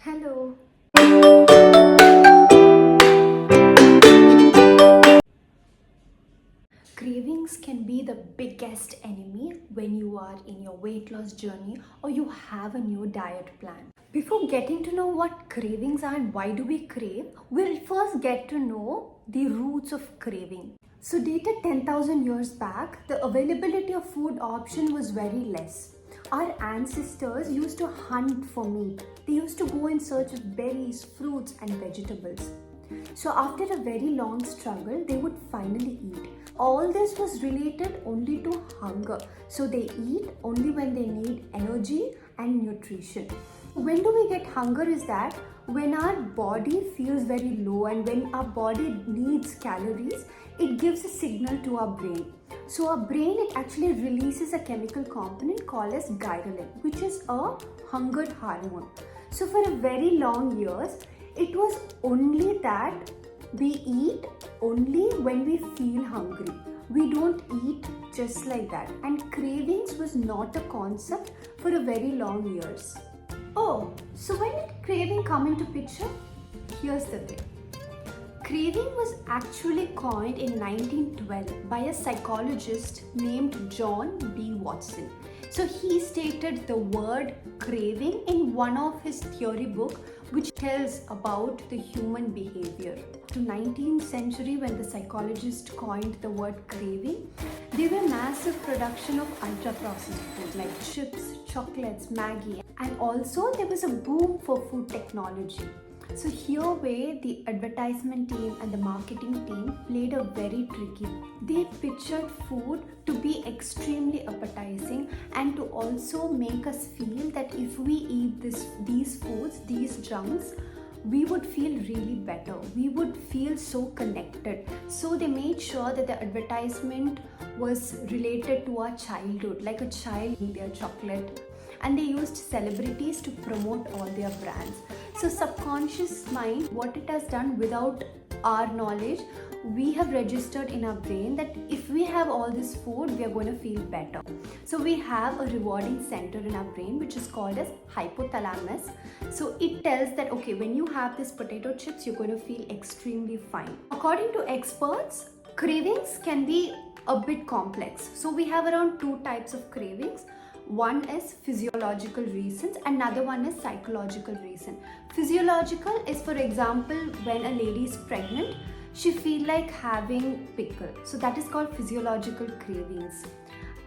Hello. Cravings can be the biggest enemy when you are in your weight loss journey or you have a new diet plan. Before getting to know what cravings are and why do we crave, we'll first get to know the roots of craving. So dated 10,000 years back, the availability of food option was very less. Our ancestors used to hunt for meat. They used to go in search of berries, fruits and vegetables. So after a very long struggle, they would finally eat. All this was related only to hunger. So they eat only when they need energy and nutrition. When do we get hunger is that when our body feels very low and when our body needs calories, it gives a signal to our brain. So our brain, it actually releases a chemical component called as ghrelin, which is a hunger hormone. So for a very long years, it was only that we eat only when we feel hungry. We don't eat just like that. And cravings was not a concept for a very long years. Oh, so when did craving come into picture? Here's the thing. Craving was actually coined in 1912 by a psychologist named John B. Watson. So he stated the word craving in one of his theory book which tells about the human behavior. To 19th century when the psychologist coined the word craving, there were massive production of ultra-processed food like chips, chocolates, Maggie, and also there was a boom for food technology. So here where the advertisement team and the marketing team played a very tricky. They pictured food to be extremely appetizing and to also make us feel that if we eat these foods, these junks, we would feel really better. We would feel so connected. So they made sure that the advertisement was related to our childhood, like a child eating their chocolate. And they used celebrities to promote all their brands. So subconscious mind, what it has done without our knowledge, we have registered in our brain that if we have all this food, we are going to feel better. So we have a rewarding center in our brain which is called as hypothalamus. So it tells that okay, when you have this potato chips, you're going to feel extremely fine. According to experts, cravings can be a bit complex. So we have around two types of cravings. One is physiological reasons, another one is psychological reason. Physiological is, for example, when a lady is pregnant, she feel like having pickle. So that is called physiological cravings.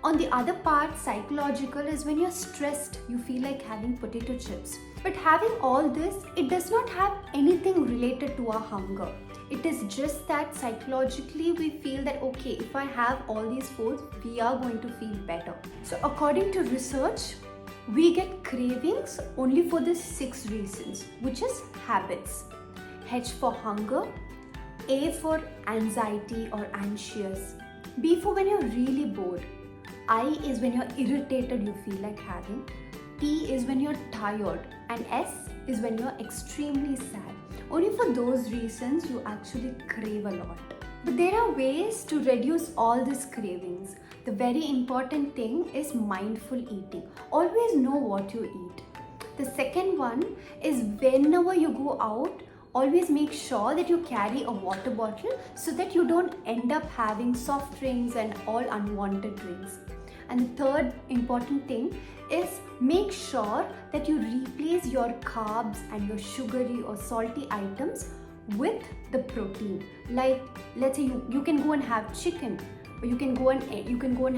On the other part, psychological is when you're stressed, you feel like having potato chips. But having all this, it does not have anything related to our hunger. It is just that psychologically we feel that okay, if I have all these foods, we are going to feel better. So according to research, we get cravings only for the 6 reasons, which is habits. H for hunger, A for anxiety or anxious, B for when you're really bored, I is when you're irritated, you feel like having, T is when you're tired, and S is when you're extremely sad. Only for those reasons you actually crave a lot. But there are ways to reduce all these cravings. The very important thing is mindful eating. Always know what you eat. The second one is whenever you go out, always make sure that you carry a water bottle so that you don't end up having soft drinks and all unwanted drinks. And the third important thing is make sure that you replace your carbs and your sugary or salty items with the protein. Like let's say you can go and have chicken, or you can go and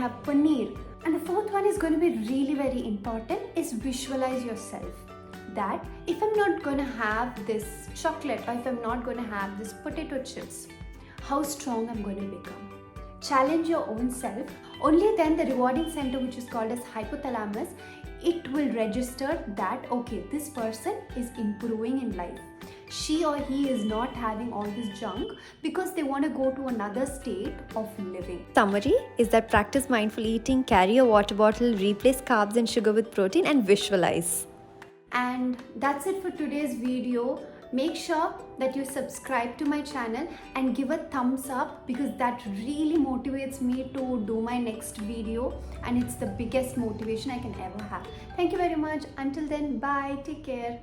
have paneer. And the fourth one is going to be really very important is visualize yourself. That if I'm not going to have this chocolate or if I'm not going to have this potato chips, how strong I'm going to become. Challenge your own self. Only then the rewarding center, which is called as hypothalamus, it will register that okay, this person is improving in life. She or he is not having all this junk because they want to go to another state of living. Summary is that practice mindful eating, carry a water bottle, replace carbs and sugar with protein, and visualize. And that's it for today's video. Make sure that you subscribe to my channel and give a thumbs up because that really motivates me to do my next video, and it's the biggest motivation I can ever have. Thank you very much. Until then, bye. Take care.